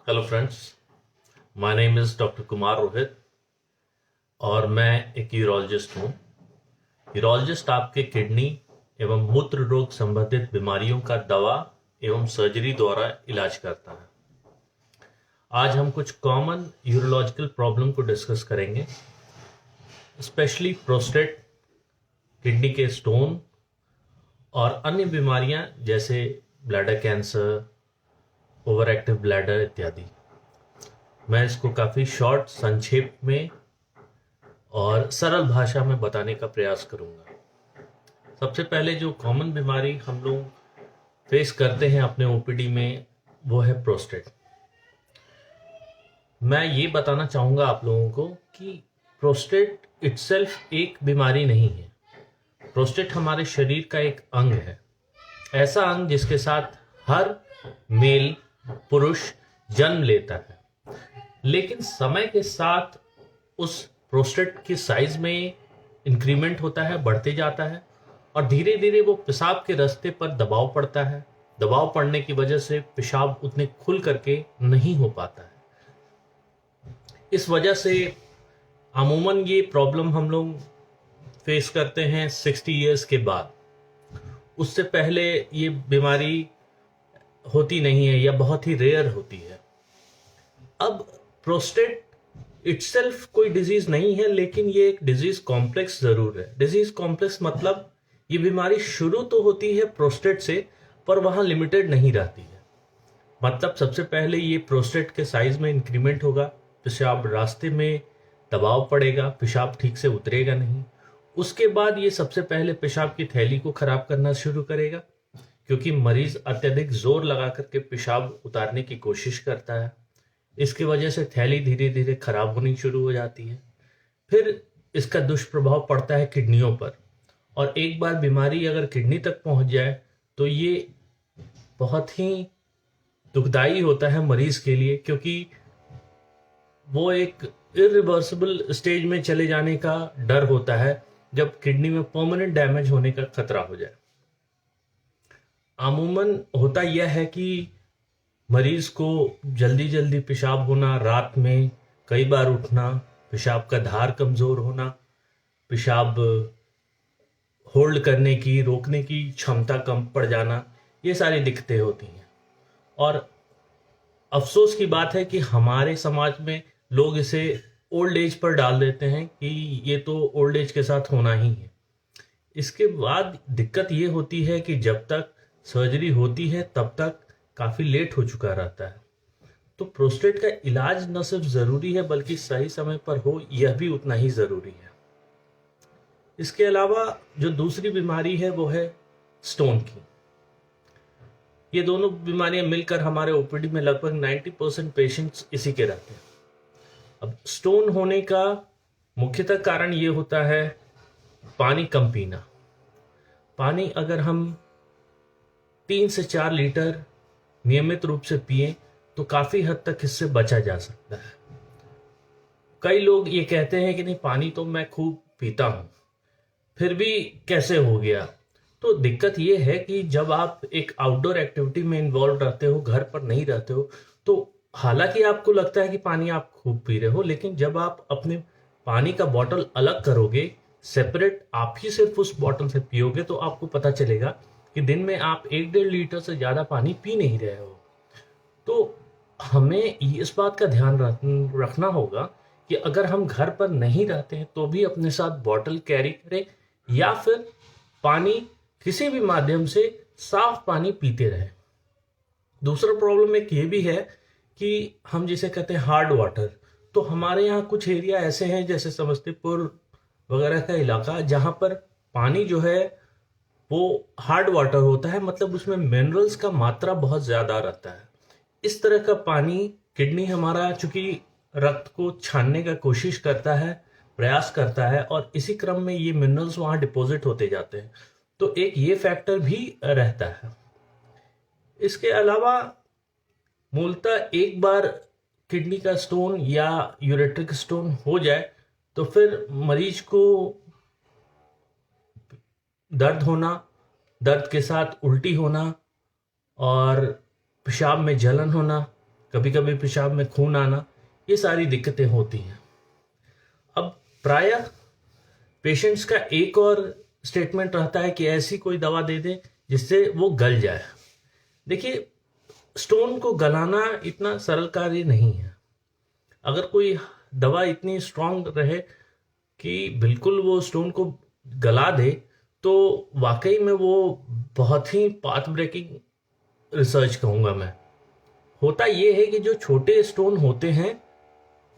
Hello friends, my name is doctor Kumar Rohit और मैं एक यूरोलॉजिस्ट हूँ। यूरोलॉजिस्ट आपके किडनी एवं मूत्र रोग संबंधित बीमारियों का दवा एवं सर्जरी द्वारा इलाज करता है। आज हम कुछ कॉमन यूरोलॉजिकल प्रॉब्लम को डिस्कस करेंगे, स्पेशली प्रोस्टेट, किडनी के स्टोन और अन्य बीमारियां जैसे bladder cancer, over active bladder इत्यादि। मैं इसको काफ़ी शॉर्ट, संक्षेप में और सरल भाषा में बताने का प्रयास करूंगा। सबसे पहले जो कॉमन बीमारी हम लोग फेस करते हैं अपने ओपीडी में वो है प्रोस्टेट। मैं ये बताना चाहूँगा आप लोगों को कि प्रोस्टेट इटसेल्फ एक बीमारी नहीं है। प्रोस्टेट हमारे शरीर का एक अंग है, ऐसा अंग जिसके साथ हर मेल पुरुष जन्म लेता है, लेकिन समय के साथ उस प्रोस्टेट की साइज में इंक्रीमेंट होता है, बढ़ते जाता है और धीरे धीरे वो पेशाब के रास्ते पर दबाव पड़ता है। दबाव पड़ने की वजह से पेशाब उतने खुल करके नहीं हो पाता है। इस वजह से अमूमन ये प्रॉब्लम हम लोग फेस करते हैं 60 इयर्स के बाद। उससे पहले ये बीमारी होती नहीं है या बहुत ही रेयर होती है। अब प्रोस्टेट इटसेल्फ कोई डिजीज नहीं है, लेकिन ये एक डिजीज कॉम्प्लेक्स जरूर है। डिजीज कॉम्प्लेक्स मतलब ये बीमारी शुरू तो होती है प्रोस्टेट से, पर वहां लिमिटेड नहीं रहती है। मतलब सबसे पहले ये प्रोस्टेट के साइज में इंक्रीमेंट होगा, पेशाब रास्ते में दबाव पड़ेगा, पेशाब ठीक से उतरेगा नहीं। उसके बाद ये सबसे पहले पेशाब की थैली को खराब करना शुरू करेगा, क्योंकि मरीज अत्यधिक जोर लगा करके पेशाब उतारने की कोशिश करता है। इसकी वजह से थैली धीरे धीरे खराब होनी शुरू हो जाती है। फिर इसका दुष्प्रभाव पड़ता है किडनियों पर, और एक बार बीमारी अगर किडनी तक पहुंच जाए तो ये बहुत ही दुखदाई होता है मरीज के लिए, क्योंकि वो एक इरिवर्सिबल स्टेज में चले जाने का डर होता है जब किडनी में परमानेंट डैमेज होने का खतरा हो जाए। अमूमन होता यह है कि मरीज को जल्दी जल्दी पेशाब होना, रात में कई बार उठना, पेशाब का धार कमजोर होना, पेशाब होल्ड करने की, रोकने की क्षमता कम पड़ जाना, ये सारी दिक्कतें होती हैं। और अफसोस की बात है कि हमारे समाज में लोग इसे ओल्ड एज पर डाल देते हैं कि ये तो ओल्ड एज के साथ होना ही है। इसके बाद दिक्कत ये होती है कि जब तक सर्जरी होती है तब तक काफ़ी लेट हो चुका रहता है। तो प्रोस्टेट का इलाज न सिर्फ ज़रूरी है बल्कि सही समय पर हो यह भी उतना ही ज़रूरी है। इसके अलावा जो दूसरी बीमारी है वो है स्टोन की। ये दोनों बीमारियां मिलकर हमारे ओपीडी में लगभग 90% पेशेंट्स इसी के रहते हैं। अब स्टोन होने का मुख्यतः कारण ये होता है पानी कम पीना। पानी अगर हम 3 से 4 लीटर नियमित रूप से पिए तो काफ़ी हद तक इससे बचा जा सकता है। कई लोग ये कहते हैं कि नहीं, पानी तो मैं खूब पीता हूँ फिर भी कैसे हो गया। तो दिक्कत ये है कि जब आप एक आउटडोर एक्टिविटी में इन्वॉल्व रहते हो, घर पर नहीं रहते हो, तो हालांकि आपको लगता है कि पानी आप खूब पी रहे हो, लेकिन जब आप अपने पानी का बॉटल अलग करोगे, सेपरेट आप ही सिर्फ उस बॉटल से पियोगे, तो आपको पता चलेगा कि दिन में आप 1-1.5 लीटर से ज़्यादा पानी पी नहीं रहे हो। तो हमें इस बात का ध्यान रखना होगा कि अगर हम घर पर नहीं रहते हैं तो भी अपने साथ बॉटल कैरी करें, या फिर पानी किसी भी माध्यम से साफ पानी पीते रहें। दूसरा प्रॉब्लम एक ये भी है कि हम जिसे कहते हैं हार्ड वाटर, तो हमारे यहाँ कुछ एरिया ऐसे हैं जैसे समस्तीपुर वगैरह का इलाका, जहाँ पर पानी जो है वो हार्ड वाटर होता है, मतलब उसमें मिनरल्स का मात्रा बहुत ज़्यादा रहता है। इस तरह का पानी किडनी हमारा चूंकि रक्त को छानने का कोशिश करता है, प्रयास करता है, और इसी क्रम में ये मिनरल्स वहाँ डिपॉजिट होते जाते हैं। तो एक ये फैक्टर भी रहता है। इसके अलावा मूलतः एक बार किडनी का स्टोन या यूरेट्रिक स्टोन हो जाए तो फिर मरीज को दर्द होना, दर्द के साथ उल्टी होना और पेशाब में जलन होना कभी कभी पेशाब में खून आना, ये सारी दिक्कतें होती हैं। अब प्रायः पेशेंट्स का एक और स्टेटमेंट रहता है कि ऐसी कोई दवा दे दे जिससे वो गल जाए। देखिए, स्टोन को गलाना इतना सरल कार्य नहीं है। अगर कोई दवा इतनी स्ट्रांग रहे कि बिल्कुल वो स्टोन को गला दे, तो वाकई में वो बहुत ही पाथ ब्रेकिंग रिसर्च कहूँगा मैं। होता ये है कि जो छोटे स्टोन होते हैं,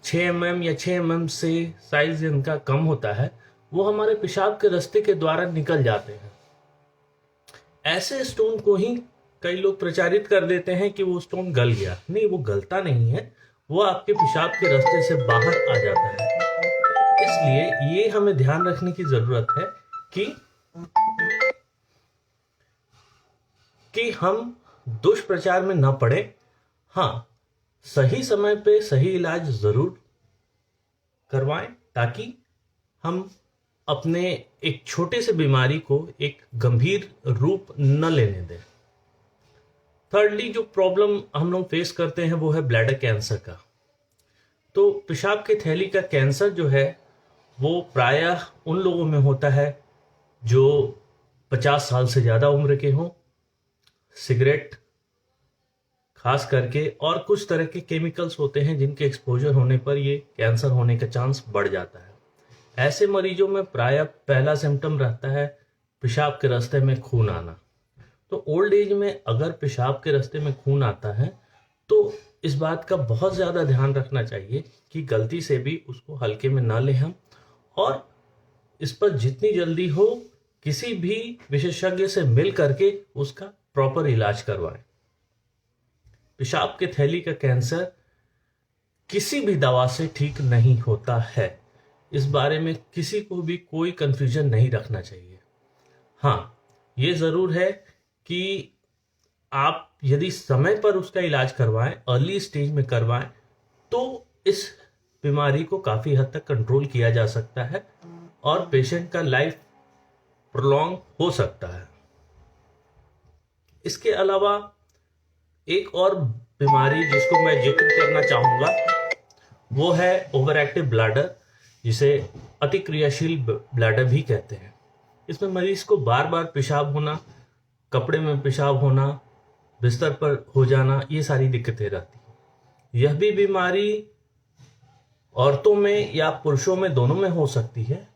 6 mm या 6 mm से साइज इनका कम होता है, वो हमारे पेशाब के रास्ते के द्वारा निकल जाते हैं। ऐसे स्टोन को ही कई लोग प्रचारित कर देते हैं कि वो स्टोन गल गया। नहीं, वो गलता नहीं है, वो आपके पेशाब के रास्ते से बाहर आ जाता है। इसलिए ये हमें ध्यान रखने की जरूरत है कि हम दुष्प्रचार में न पड़े। हाँ, सही समय पे सही इलाज जरूर करवाएं, ताकि हम अपने एक छोटे से बीमारी को एक गंभीर रूप न लेने दें। थर्डली, जो प्रॉब्लम हम लोग फेस करते हैं वो है ब्लैडर कैंसर का। तो पेशाब की थैली का कैंसर जो है वो प्रायः उन लोगों में होता है जो 50 साल से ज़्यादा उम्र के हों, सिगरेट खास करके, और कुछ तरह के केमिकल्स होते हैं जिनके एक्सपोजर होने पर ये कैंसर होने का चांस बढ़ जाता है। ऐसे मरीजों में प्रायः पहला सिम्टम रहता है पेशाब के रास्ते में खून आना। तो ओल्ड एज में अगर पेशाब के रास्ते में खून आता है तो इस बात का बहुत ज़्यादा ध्यान रखना चाहिए कि गलती से भी उसको हल्के में ना लें हम, और इस पर जितनी जल्दी हो किसी भी विशेषज्ञ से मिल करके उसका प्रॉपर इलाज करवाएं। पेशाब के थैली का कैंसर किसी भी दवा से ठीक नहीं होता है, इस बारे में किसी को भी कोई कंफ्यूजन नहीं रखना चाहिए। हाँ, ये ज़रूर है कि आप यदि समय पर उसका इलाज करवाएं, अर्ली स्टेज में करवाएं, तो इस बीमारी को काफ़ी हद तक कंट्रोल किया जा सकता है और पेशेंट का लाइफ प्रोलॉन्ग हो सकता है। इसके अलावा एक और बीमारी जिसको मैं जिक्र करना चाहूँगा वो है ओवर एक्टिव ब्लैडर, जिसे अतिक्रियाशील ब्लैडर भी कहते हैं। इसमें मरीज को बार बार पेशाब होना, कपड़े में पेशाब होना, बिस्तर पर हो जाना, ये सारी दिक्कतें रहती हैं। यह भी बीमारी औरतों में या पुरुषों में, दोनों में हो सकती है,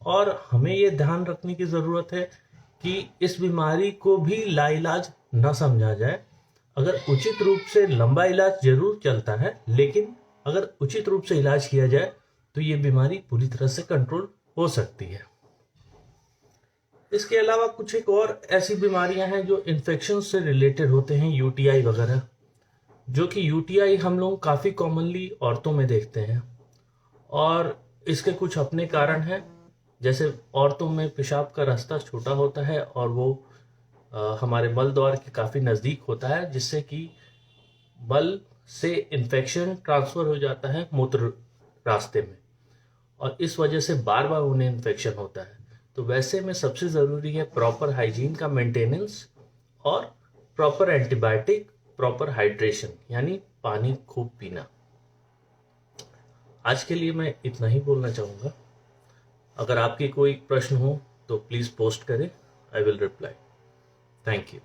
और हमें ये ध्यान रखने की ज़रूरत है कि इस बीमारी को भी लाइलाज न समझा जाए। अगर उचित रूप से लंबा इलाज जरूर चलता है, लेकिन अगर उचित रूप से इलाज किया जाए तो ये बीमारी पूरी तरह से कंट्रोल हो सकती है। इसके अलावा कुछ एक और ऐसी बीमारियां हैं जो इन्फेक्शन से रिलेटेड होते हैं, यूटीआई वगैरह, जो कि यूटीआई हम लोग काफ़ी कॉमनली औरतों में देखते हैं, और इसके कुछ अपने कारण हैं। जैसे औरतों में पेशाब का रास्ता छोटा होता है और वो हमारे मल द्वार के काफ़ी नज़दीक होता है, जिससे कि मल से इन्फेक्शन ट्रांसफ़र हो जाता है मूत्र रास्ते में, और इस वजह से बार बार उन्हें इन्फेक्शन होता है। तो वैसे में सबसे ज़रूरी है प्रॉपर हाइजीन का मेंटेनेंस और प्रॉपर एंटीबायोटिक, प्रॉपर हाइड्रेशन, यानी पानी खूब पीना। आज के लिए मैं इतना ही बोलना चाहूँगा। अगर आपकी कोई प्रश्न हो तो प्लीज़ पोस्ट करें, I will reply. Thank you.